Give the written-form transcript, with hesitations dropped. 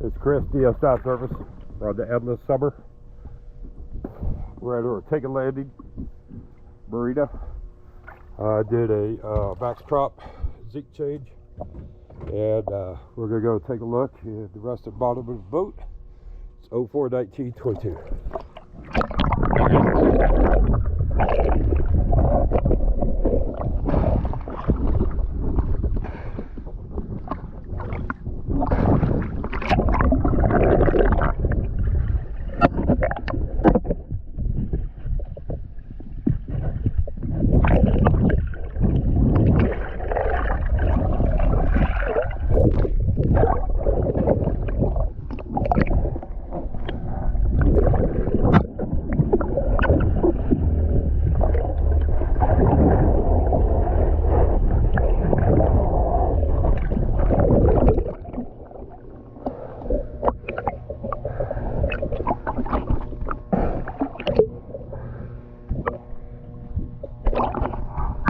It's Chris, DSI Service. We're on the Endless Summer. We're at our take a landing marina. I did a Maxprop Zinc change, and we're gonna go take a look at the rest of the bottom of the boat. It's 04-19-22.